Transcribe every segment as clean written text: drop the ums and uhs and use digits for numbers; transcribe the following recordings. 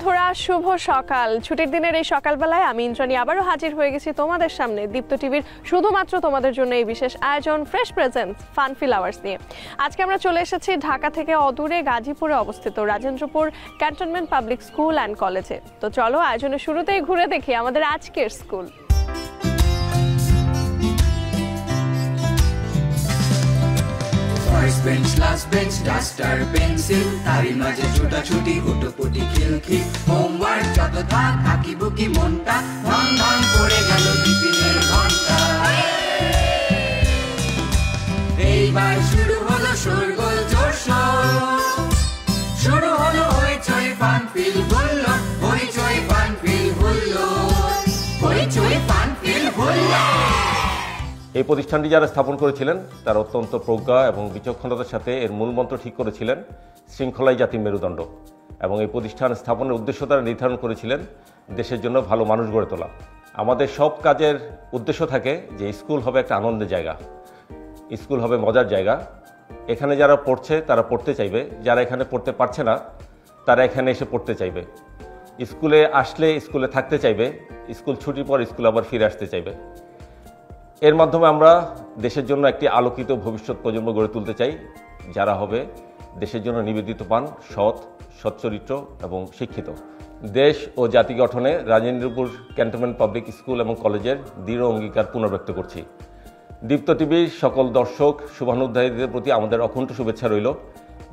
বন্ধুরা শুভ সকাল। ছুটির দিনের এই সকালবেলায় আমি ইন্দ্রাণী আবারও হাজির হয়ে গেছি তোমাদের সামনে দীপ্ত টিভির শুধুমাত্র তোমাদের জন্য এই বিশেষ আয়োজন fresh presence fun feel hours নিয়ে। আজকে আমরা চলে এসেছি ঢাকা থেকে অদূরে গাজীপুরে অবস্থিত Rajendrapur cantonment public school and কলেজে। তো চলো আয়োজনের শুরুতেই ঘুরে দেখি আমাদের আজকের school. First bench, last bench, duster, pencil, তারি মাঝে ছোটাছুটি হুটোপুটি খিলখিল, হোমওয়ার্ক যত থাক আঁকি বুকি মনটা ধন ধন পড়ে গেল টিফিনের ঘন্টা। এইবার শুরু হলো শোরগোল জোরশোর, শুরু হলো হইচই ফান ফিল হুল্লো, হইচই ফান ফিল হুল্লো, হইচই ফান ফিল হুল্লো। এই প্রতিষ্ঠানটি যারা স্থাপন করেছিলেন তারা অত্যন্ত প্রজ্ঞা এবং বিচক্ষণতার সাথে এর মূলমন্ত্র ঠিক করেছিলেন শৃঙ্খলাই জাতির মেরুদণ্ড, এবং এই প্রতিষ্ঠান স্থাপনের উদ্দেশ্য তারা নির্ধারণ করেছিলেন দেশের জন্য ভালো মানুষ গড়ে তোলা। আমাদের সব কাজের উদ্দেশ্য থাকে যে স্কুল হবে একটা আনন্দের জায়গা, স্কুল হবে মজার জায়গা। এখানে যারা পড়ছে তারা পড়তে চাইবে, যারা এখানে পড়তে পারছে না তারা এখানে এসে পড়তে চাইবে, স্কুলে আসলে স্কুলে থাকতে চাইবে, স্কুল ছুটির পর স্কুলে আবার ফিরে আসতে চাইবে। এর মাধ্যমে আমরা দেশের জন্য একটি আলোকিত ভবিষ্যৎ প্রজন্ম গড়ে তুলতে চাই, যারা হবে দেশের জন্য নিবেদিত প্রাণ, সৎ, সচ্চরিত্র এবং শিক্ষিত। দেশ ও জাতি গঠনে রাজেন্দ্রপুর ক্যান্টনমেন্ট পাবলিক স্কুল এবং কলেজের দৃঢ় অঙ্গীকার পুনর্ব্যক্ত করছি। দীপ্ত টিভির সকল দর্শক শুভানুধ্যায়ীদের প্রতি আমাদের অকুণ্ঠ শুভেচ্ছা রইল।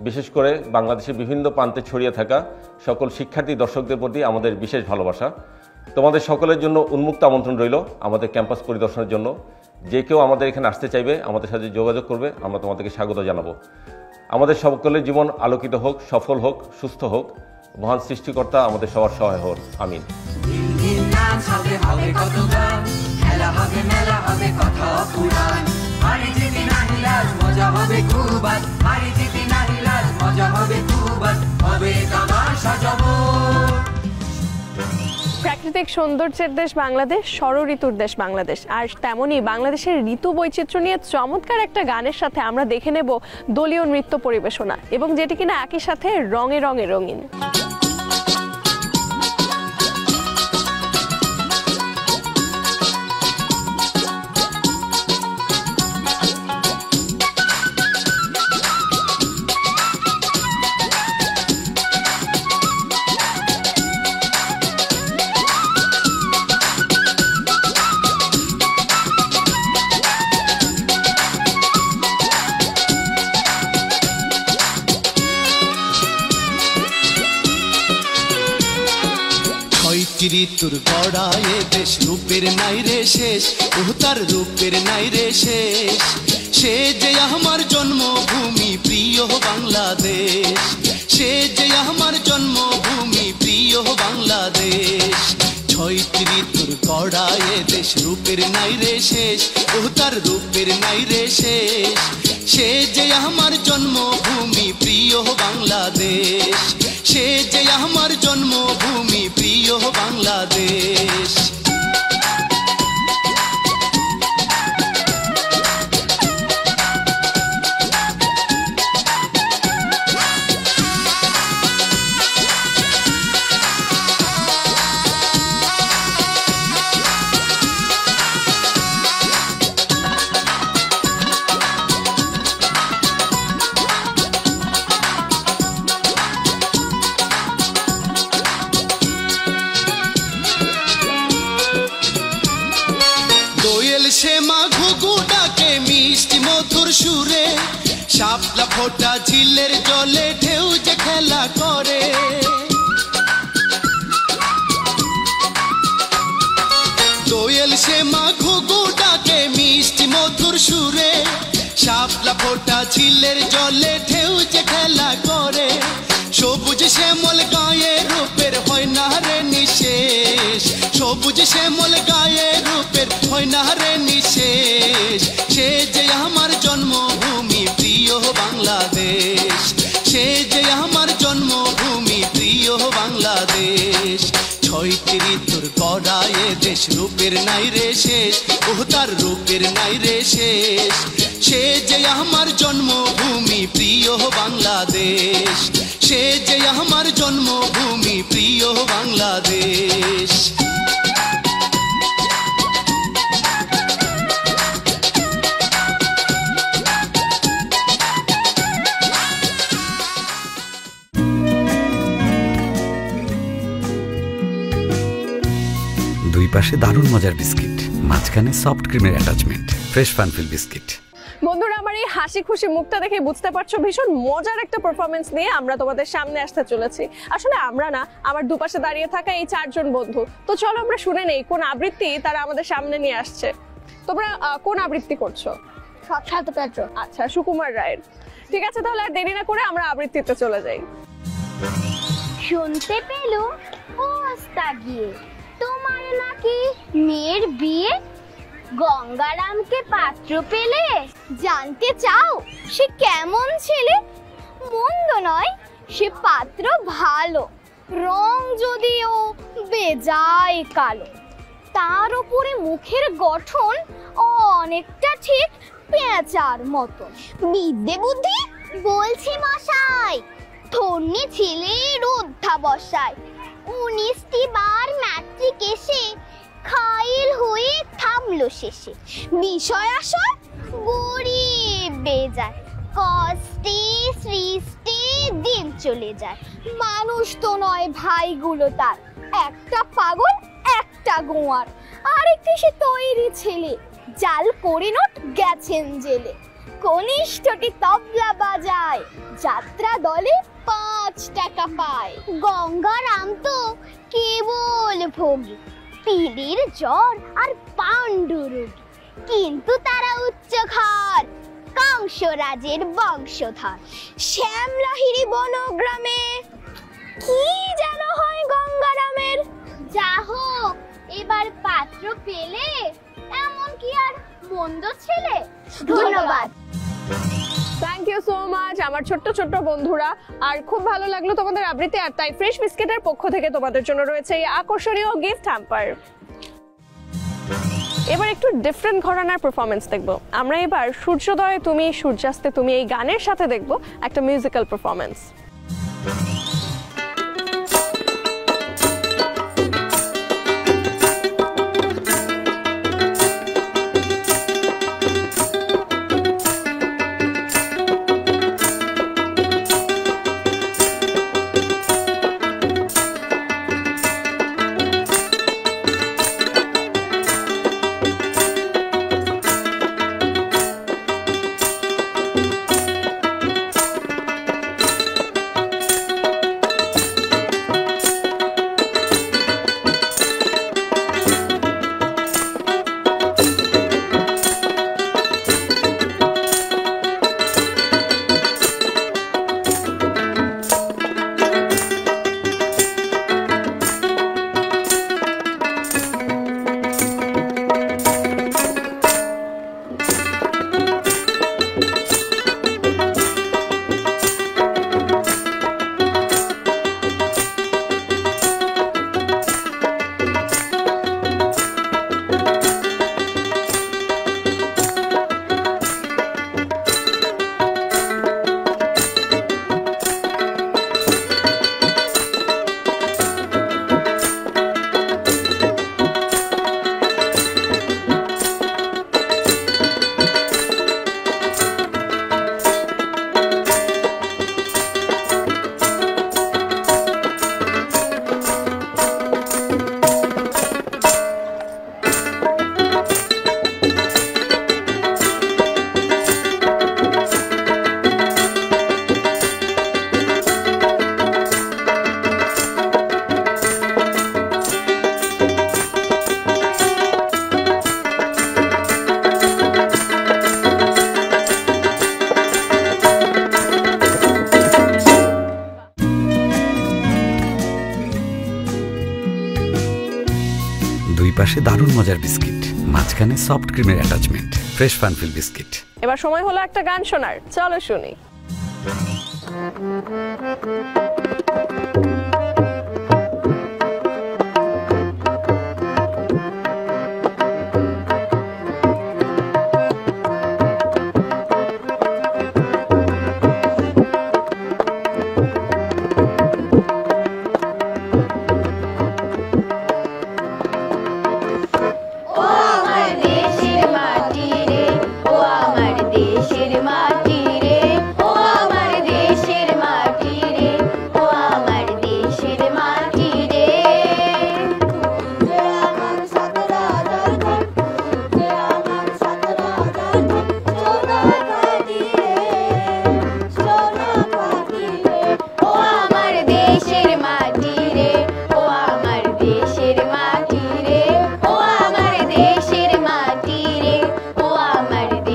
বিশেষ করে বাংলাদেশের বিভিন্ন প্রান্তে ছড়িয়ে থাকা সকল শিক্ষার্থী দর্শকদের প্রতি আমাদের বিশেষ ভালোবাসা। তোমাদের সকলের জন্য উন্মুক্ত আমন্ত্রণ রইল আমাদের ক্যাম্পাস পরিদর্শনের জন্য। যে কেউ আমাদের এখানে আসতে চাইবে আমাদের সাথে যোগাযোগ করবে, আমরা তোমাদেরকে স্বাগত জানাবো। আমাদের সকলের জীবন আলোকিত হোক, সফল হোক, সুস্থ হোক, মহান সৃষ্টিকর্তা আমাদের সবার সহায় হোক, আমিন। প্রাকৃতিক সৌন্দর্যের দেশ বাংলাদেশ, ষড়ঋতুর দেশ বাংলাদেশ, আর তেমনই বাংলাদেশের ঋতু বৈচিত্র্য নিয়ে চমৎকার একটা গানের সাথে আমরা দেখে নেব দলীয় নৃত্য পরিবেশনা, এবং যেটি কিনা একই সাথে রঙে রঙে রঙিন। ঋতুর গড়ায় দেশ, রূপের নাই রে শেষ, তার রূপের নাই রে শেষ। সে যে আমার জন্মভূমি প্রিয় বাংলাদেশ, সে যে আমার জন্মভূমি প্রিয় বাংলাদেশ। ছয়টি ঋতুর গড়ায় দেশ, রূপের নাই রে শেষ, তার রূপের নাই রে শেষ। সে যে আমার জন্মভূমি প্রিয় বাংলাদেশ, সে যে আমার জন্মভূমি প্রিয় বাংলাদেশ। সে মা ঘুঘু ডাকে মিষ্টি মধুর সুরে, শাপলা ফোটা ঝিলের জলে ঢেউ যে খেলা করে। দোয়েল সে মা ঘুঘু ডাকে মিষ্টি মধুর সুরে, শাপলা ফোটা ঝিলের জলে ঢেউ যে খেলা করে। সবুজ শ্যামল গায়ে রূপের হয় না রে নিশেষ, সবুজ শ্যামল গায়ে রূপের হয় না রে নিশেষ। সে যে আমার জন্মভূমি প্রিয় বাংলাদেশ, সে যে আমার জন্মভূমি প্রিয় বাংলাদেশ। ছয়টি ঋতুর গড়ায় দেশ, রূপের নাই রে শেষ, তার রূপের নাই রে শেষ। সে যে আমার জন্মভূমি প্রিয় বাংলাদেশ, সে যে আমার জন্মভূমি প্রিয় বাংলাদেশ। দুই পাশে দারুণ মজার বিস্কিট, মাঝখানে সফট ক্রিমের অ্যাটাচমেন্ট, ফ্রেশ ফানফিল বিস্কিট। বন্ধুরা, আমার এই হাসি খুশি মুখটা দেখে বুঝতে পারছো ভীষণ মজার একটা পারফরমেন্স নিয়ে আমরা তোমাদের সামনে আসতে চলেছি। আসলে আমরা না, আমার দুপাশে দাঁড়িয়ে থাকা এই চারজন বন্ধু। তো চলো আমরা শুনে নেই কোন আবৃত্তি তারা আমাদের সামনে নিয়ে আসছে। তোমরা কোন আবৃত্তি করছো? শতপাত্র। আচ্ছা, সুকুমার রায়ের। ঠিক আছে, তাহলে আর দেরি না করে আমরা আবৃত্তিতে চলে যাই। শুনতে পেলো ওস্তা গিয়ে তোমার নাকি মেয়ের বিয়ে, গঙ্গারামকে পাত্র পেলে, জানতে চাও সে কেমন ছেলে? মন্দ নয় সে পাত্র ভালো, রং যদিও বেজায় কালো, তার উপরে মুখের গঠন অনেকটা ঠিক পেঁচার মতন। বিদ্যে বুদ্ধি বলছি মশাই, ধন্যী ছেলের অধ্যাবসায়, 19টি বার ম্যাট্রিক এসে খাইল হয়ে থামলো শেষে। বিষয় আসর গরিব বেজায়, কষ্টে সৃষ্টি দিন চলে যায়। মানুষ তো নয় ভাইগুলো তার, একটা পাগল একটা গোয়ার, আরেকটি সে তৈরি ছেলে, জাল করে নোট গেছেন জেলে। কনিষ্ঠটি তবলা বাজায়, যাত্রা দলে 5 টাকা পায়। গঙ্গারাম তো কেবল ভোগী, পীরের জ্বর আর পাণ্ডুরোগী, কিন্তু তারা উচ্চ ঘর, কংসরাজের বংশধর। শ্যামলাহিরি বনগ্রামে কি যেন হয় গঙ্গারামের, যা হোক এবার পাত্র পেলে, এমন কি আর মন্দ ছেলে। ধন্যবাদ। থ্যাংক ইউ সো মাচ আমার ছোট্ট ছোট্ট বন্ধুরা। আর খুব ভালো লাগলো তোমাদের আবৃত্তি। আর তাই ফ্রেশ বিস্কিটের পক্ষ থেকে তোমাদের জন্য রয়েছে এই আকর্ষণীয় গিফট হ্যাম্পার। এবার একটু ডিফারেন্ট ঘরানার পারফরমেন্স দেখবো আমরা। এবার সূর্যোদয় তুমি সূর্যাস্তে তুমি এই গানের সাথে দেখবো একটা মিউজিক্যাল পারফরমেন্স। দুই পাশে দারুণ মজার বিস্কিট, মাঝখানে সফট ক্রিমের অ্যাটাচমেন্ট, ফ্রেশ ফানফিল বিস্কিট। এবার সময় হলো একটা গান শোনার, চলো শুনি।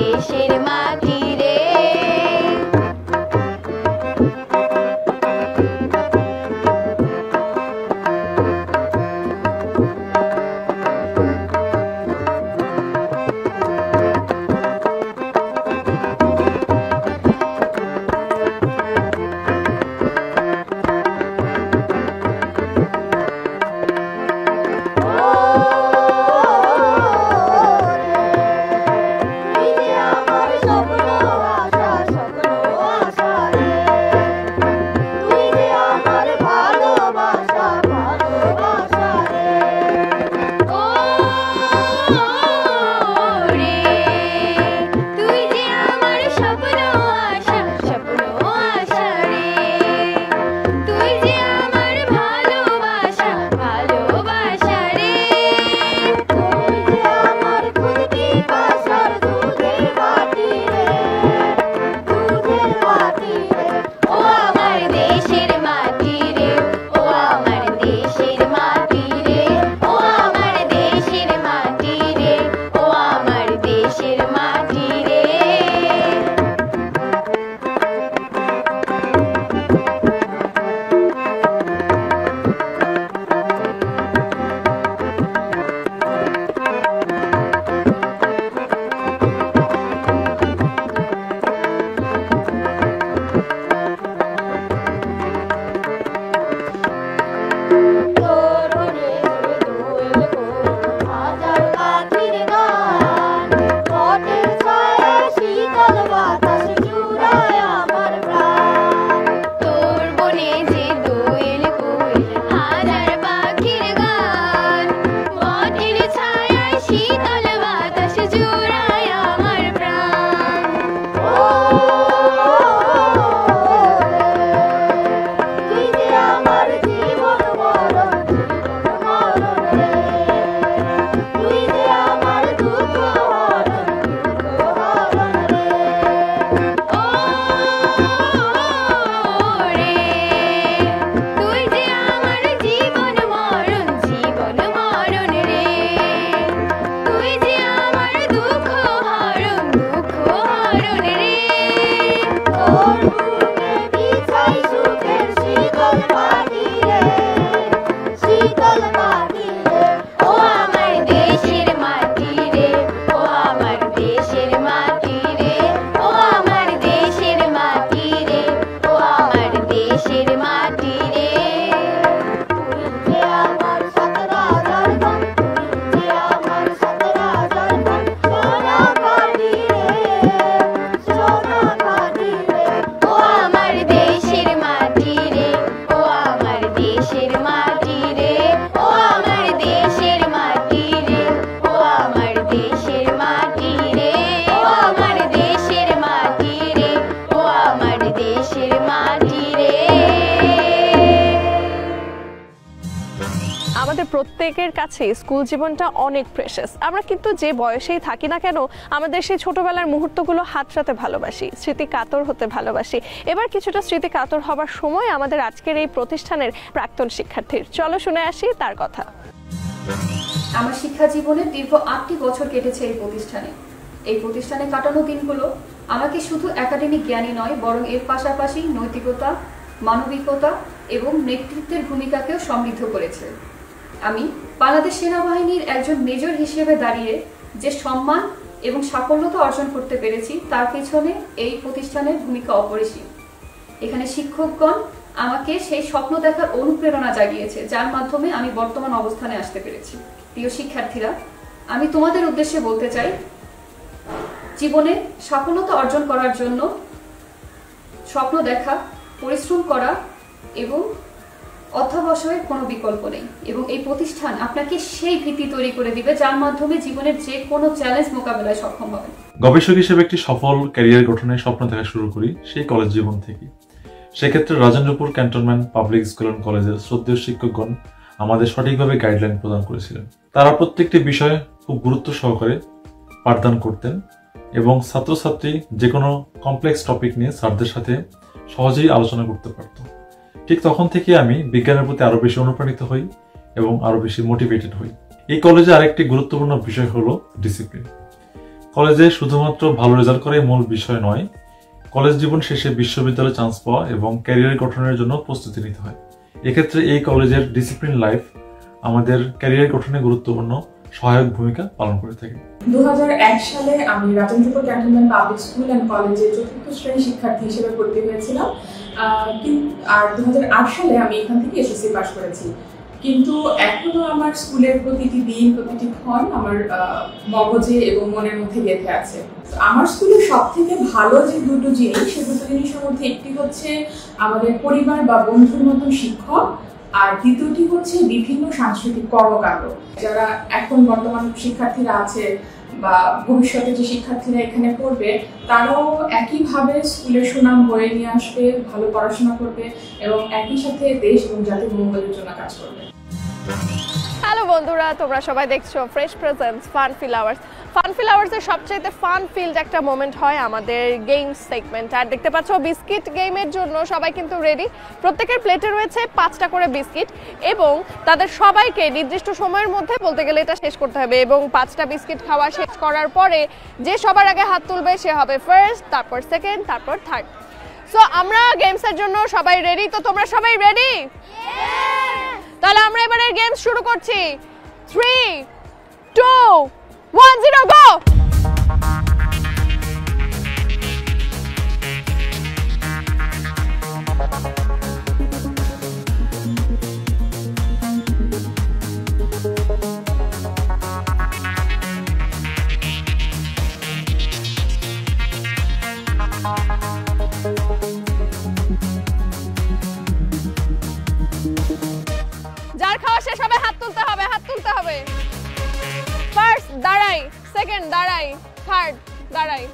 দেশের মাটি রে। প্রত্যেকের কাছে স্কুল জীবনটা অনেক প্রেশাস। আমরা কিন্তু যে বয়সেই থাকি না কেন আমাদের সেই ছোটবেলার মুহূর্তগুলো হাতড়াতে ভালোবাসি, স্মৃতি কাতর হতে ভালোবাসি। এবার কিছুটা স্মৃতি কাতর হবার সময় আমাদের আজকের এই প্রতিষ্ঠানের প্রাক্তন শিক্ষার্থীর। চলো শুনে আসি তার কথা। আমার শিক্ষা জীবনের দীর্ঘ 8টি বছর কেটেছে এই প্রতিষ্ঠানে। এই প্রতিষ্ঠানে কাটানো দিনগুলো আমাকে শুধু একাডেমিক জ্ঞানই নয়, বরং এর পাশাপাশি নৈতিকতা, মানবিকতা এবং নেতৃত্বের ভূমিকাকেও সমৃদ্ধ করেছে। আমি বাংলাদেশ সেনাবাহিনীর একজন মেজর হিসেবে দাঁড়িয়ে যে সম্মান এবং সাফল্যতা অর্জন করতে পেরেছি তার পেছনে এই প্রতিষ্ঠানের ভূমিকা অপরিসীম। এখানে শিক্ষকগণ আমাকে সেই স্বপ্ন দেখার অনুপ্রেরণা জাগিয়েছে, যার মাধ্যমে আমি বর্তমান অবস্থানে আসতে পেরেছি। প্রিয় শিক্ষার্থীরা, আমি তোমাদের উদ্দেশ্যে বলতে চাই, জীবনে সাফল্যতা অর্জন করার জন্য স্বপ্ন দেখা, পরিশ্রম করা এবং অধ্যবসায়ের কোনো বিকল্প নেই। এবং এই প্রতিষ্ঠান আপনাকে সেই ভিত্তি তৈরি করে দিবে যার মাধ্যমে জীবনের যে কোনো চ্যালেঞ্জ মোকাবেলায় সক্ষম হবে। গবেষক হিসেবে একটি সফল ক্যারিয়ার গঠনের স্বপ্ন দেখা শুরু করি সেই কলেজ জীবন থেকে। সেক্ষেত্রে Rajendrapur cantonment public school and কলেজের শ্রদ্ধেয় শিক্ষকগণ আমাদের সঠিকভাবে গাইডলাইন প্রদান করেছিলেন। তারা প্রত্যেকটি বিষয়ে খুব গুরুত্ব সহকারে পাঠদান করতেন এবং ছাত্রছাত্রী যে কোনো কমপ্লেক্স টপিক নিয়ে স্যারদের সাথে সহজেই আলোচনা করতে পারত। ঠিক তখন থেকে আমি বিজ্ঞানের প্রতি আরো বেশি অনুপ্রাণিত হই এবং আরো বেশি মোটিভেটেড হই। এই কলেজে আরেকটি গুরুত্বপূর্ণ বিষয় হলো ডিসিপ্লিন। কলেজে শুধুমাত্র ভালো রেজাল্ট করাই মূল বিষয় নয়, কলেজ জীবন শেষে বিশ্ববিদ্যালয়ে চান্স পাওয়া এবং ক্যারিয়ার গঠনের জন্য প্রস্তুতি নিতে হয়। এক্ষেত্রে এই কলেজের ডিসিপ্লিন লাইফ আমাদের ক্যারিয়ার গঠনে গুরুত্বপূর্ণ সহায়ক ভূমিকা পালন করে থাকে। 2001 সালে আমি Rajendrapur cantonment public school and কলেজে চতুর্থ শ্রেণীর শিক্ষার্থী হিসেবে ভর্তি হয়েছিলাম। আর 2008 সালে আমি এখান থেকে এসএসসি পাস করেছি। কিন্তু এখনো আমার স্কুলের প্রতিটি দিন, প্রতিটি ক্ষণ আমার মগজে এবং মনের মধ্যে গেঁথে আছে। আমার স্কুলের সব থেকে ভালো যে দুটো জিনিস, সে দুটো জিনিসের মধ্যে একটি হচ্ছে আমাদের পরিবার বা বন্ধুর মতন শিক্ষক, আর দ্বিতীয়টি হচ্ছে বিভিন্ন সাংস্কৃতিক কর্মকাণ্ড। যারা এখন বর্তমান শিক্ষার্থীরা আছে বা ভবিষ্যতে যে শিক্ষার্থীরা এখানে পড়বে, তারাও একইভাবে স্কুলের সুনাম বয়ে নিয়ে আসবে, ভালো পড়াশোনা করবে এবং একই সাথে দেশ এবং জাতির মঙ্গলের জন্য কাজ করবে। হ্যালো বন্ধুরা, তোমরা সবাই দেখছো ফ্রেশ প্রেজেন্টস ফানফিল আওয়ার্স। ফানফিল আওয়ার্সের সবচেয়ে ফান ফিল্ড একটা মোমেন্ট হয় আমাদের গেমস সেগমেন্ট। আর দেখতে পাচ্ছ বিস্কিট গেমের জন্য সবাই কিন্তু রেডি। প্রত্যেকের প্লেটে রয়েছে 5টা করে বিস্কিট এবং তাদের সবাইকে নির্দিষ্ট সময়ের মধ্যে বলতে গেলে এটা শেষ করতে হবে। এবং 5টা বিস্কিট খাওয়া শেষ করার পরে যে সবার আগে হাত তুলবে সে হবে ফার্স্ট, তারপর সেকেন্ড, তারপর থার্ড। সো আমরা গেমসের জন্য সবাই রেডি, তো তোমরা সবাই রেডি? তাহলে আমরা এবারে গেমস শুরু করছি। 3, 2, 1, 0, গো! যার খাওয়া শেষ হবে হাত তুলতে হবে, হাত তুলতে হবে। ফার্স্ট দাঁড়াই, সেকেন্ড দাঁড়াই, থার্ড দাঁড়াই।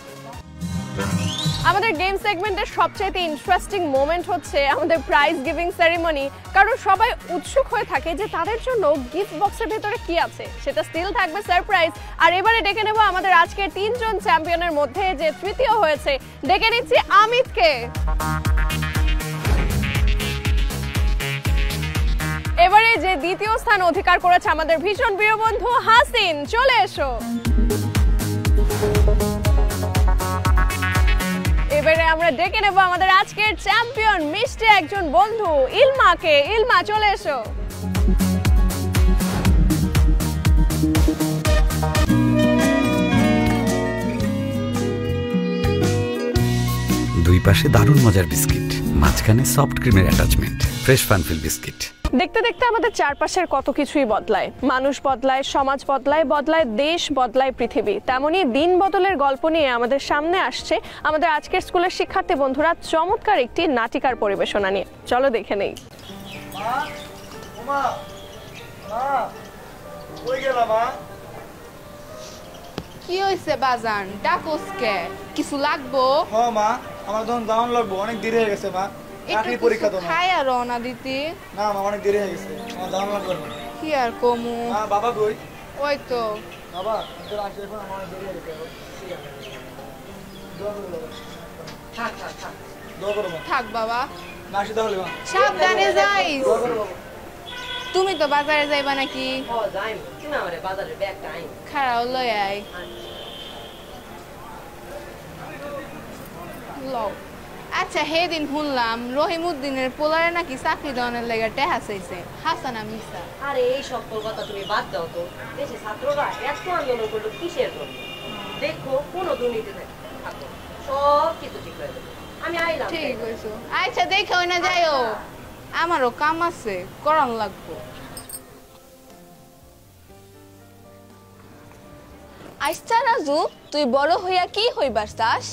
আমাদের গেম সেগমেন্টের সবচেয়ে ইন্টারেস্টিং মোমেন্ট হচ্ছে আমাদের প্রাইজ গিভিং সেরিমনি। কারণ সবাই উৎসুক হয়ে থাকে যে তাদের জন্য গিফট বক্সের ভেতরে কি আছে, সেটা স্টিল থাকবে সারপ্রাইজ। আর এবারে ডেকে নেব আমাদের আজকের 3 জন চ্যাম্পিয়নের মধ্যে যে তৃতীয় হয়েছে, ডেকে নিচ্ছি আমিতকে। এবারে যে দ্বিতীয় স্থান অধিকার করেছে আমাদের ভীষণ প্রিয় বন্ধু হাসিন, চলে এসো। এবারে আমরা ডেকে নেব আমাদের আজকের চ্যাম্পিয়ন মিষ্টি একজন বন্ধু ইলমাকে। ইলমা, চলে এসো। দুই পাশে দারুণ মজার বিস্কিট, মাঝখানে সফট ক্রিমের অ্যাটাচমেন্ট, ফ্রেশ ফানফিল বিস্কিট। দেখতে দেখতে আমাদের চারপাশের কত কিছুই বদলায়। মানুষ বদলায়, সমাজ বদলায়, বদলায় দেশ, বদলায় পৃথিবী। তেমনই দিন বদলের গল্প নিয়ে আমাদের সামনে আসছে আমাদের আজকের স্কুলের শিক্ষার্থী বন্ধুরা চমৎকার একটি নাটিকার পরিবেশনা নিয়ে। চলো দেখে নেই। কি হইছে বাজান, ডাকোস কে? কিছু লাগবো? হ্যাঁ মা, আমার তখন যাওয়ান লাগবো, অনেক দেরি হয়ে গেছে মা। চাকরি পরীক্ষা তো খাই আর রওনা দিতে। না মা, অনেক দেরি হয়ে গেছে, আমার যাওয়ান লাগবে। কি আর কমু? মা বাবা কই? ওই তো বাবা তোর আসলে এখন আমার দেরি হয়ে গেছে। থাক থাক থাক, দোয়া করো মা। থাক বাবা, না আসি তাহলে মা। সাবধানে যাইস। তুমি তো বাজারে যাইবা নাকি? হ্যাঁ যাই, তুমি আমারে বাজারের ব্যাগটা আইন। খারাও লই আই। লও। আচ্ছা, হে দিন শুনলাম রহিমউদ্দিনের পোলারে নাকি চাকরি দেওয়ার লেগে টেহা চাইছে, হাসানা মিসা? আরে এই সকল কথা তুমি বাদ দাও তো। দেশে ছাত্ররা এত আন্দোলন করলো কিসের জন্য? দেখো কোনো দুর্নীতি থাকো, সব কিছু ঠিক হয়ে যাবে। আমি আইলাম। ঠিক কইছো। আচ্ছা দেখো না যাইও, আমারও কাম আছে, করান লাগবো। আচ্ছা রাজু, তুই বড় হইয়া কি হইবার চাস?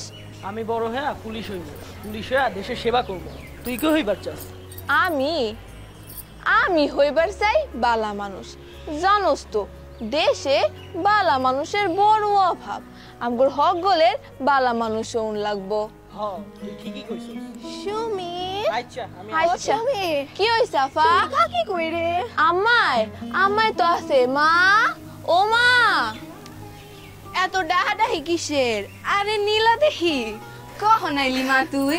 আমি বড় হইয়া পুলিশ হইব, পুলিশ হইয়া দেশের সেবা করব। তুই কি হইবার চাস? আমি হইবার চাই বালা মানুষ। জানোস তো দেশে বালা মানুষের বড় অভাব। আমগর হক গলের বালা মানুষ উন লাগবো। হ্যাঁ তুই ঠিকই কইছিস। সুমি, আচ্ছা আমি আচ্ছা কি হইছে আফা? কি কই রে? আমায় তো আছে মা। ও মা, এত ডাহাডাহি কিসের? আরে নীলা দেখি। কখন আইলি মা তুই?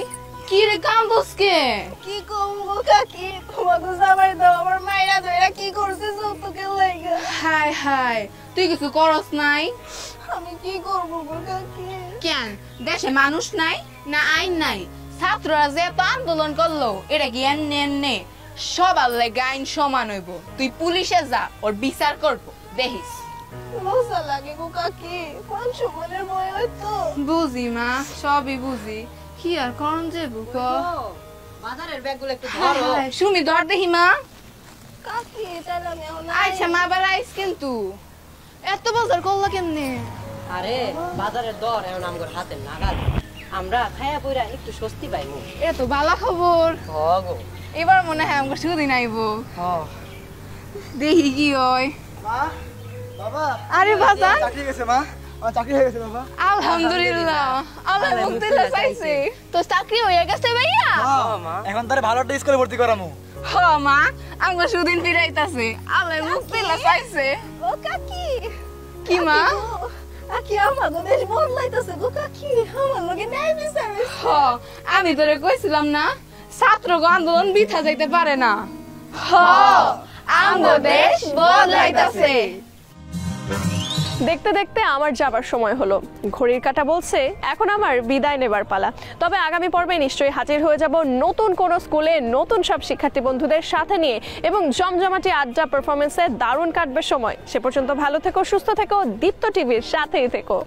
কি রে কান্দোস কে? কি কমবো কাকি, তোমাকে জামাই দাও আমার মাইরা ধইরা কি করছিস তোকে লাগা? হায় হায়, তুই কিছু করস নাই? আমি কি করব গো কাকি? কেন দেশে মানুষ নাই না আইন নাই? ছাত্ররা যে এত আন্দোলন করলো এটা কি এনে সবার লেগে আইন সমান হইব। তুই পুলিশে যা, ওর বিচার করবো, দেখিস। লজ্জা লাগে গো কাকি, কোন সময়ের বই হয়তো। বুঝি মা, সবই বুঝি, কি আর করন যাবো ক। বাজারের ব্যাগগুলো একটু ধরো। সুমি ধর দেখি মা। কাকি তাহলে আমি এখন আচ্ছা মা, আবার আইস কিন্তু। এত বাজার করলো কেমনে? আরে বাজারের দর এখন আমগর হাতে নাগাল, আমরা খায়া পইরা একটু স্বস্তি পাইমু। এ তো ভালো খবর। গো এবার মনে হয় আমগর সুদিন আইবো। দেখি কি হয়। মা বাবা, আরে বাজান চাকরি গেছে মা, আমার চাকরি হয়ে গেছে বাবা। আলহামদুলিল্লাহ, আল্লাহ মুক্তি চাইছে। তো চাকরি হয়ে গেছে ভাইয়া? এখন তারে ভালো একটা স্কুলে ভর্তি করামু। হ মা, আমগো সুদিন ফিরাইতাছে, আল্লাহ মুক্তি চাইছে। ও কাকি। কি মা? কাকি আমার দেশ বদলাইতাছে গো কাকি, আমার লগে ন্যায় বিচার। হ, আমি তোরে কইছিলাম না ছাত্রগো আন্দোলন বৃথা যাইতে পারে না। হ, আমগো দেশ বদলাইতাছে। দেখতে দেখতে আমার যাবার সময় হলো, ঘড়ির কাঁটা বলছে এখন আমার বিদায় নেবার পালা। তবে আগামী পর্বে নিশ্চয়ই হাজির হয়ে যাব নতুন কোন স্কুলে নতুন সব শিক্ষার্থী বন্ধুদের সাথে নিয়ে, এবং জমজমাটি আড্ডা পারফরমেন্সে দারুণ কাটবে সময়। সে পর্যন্ত ভালো থেকো, সুস্থ থেকো, দীপ্ত টিভির সাথেই থেকো।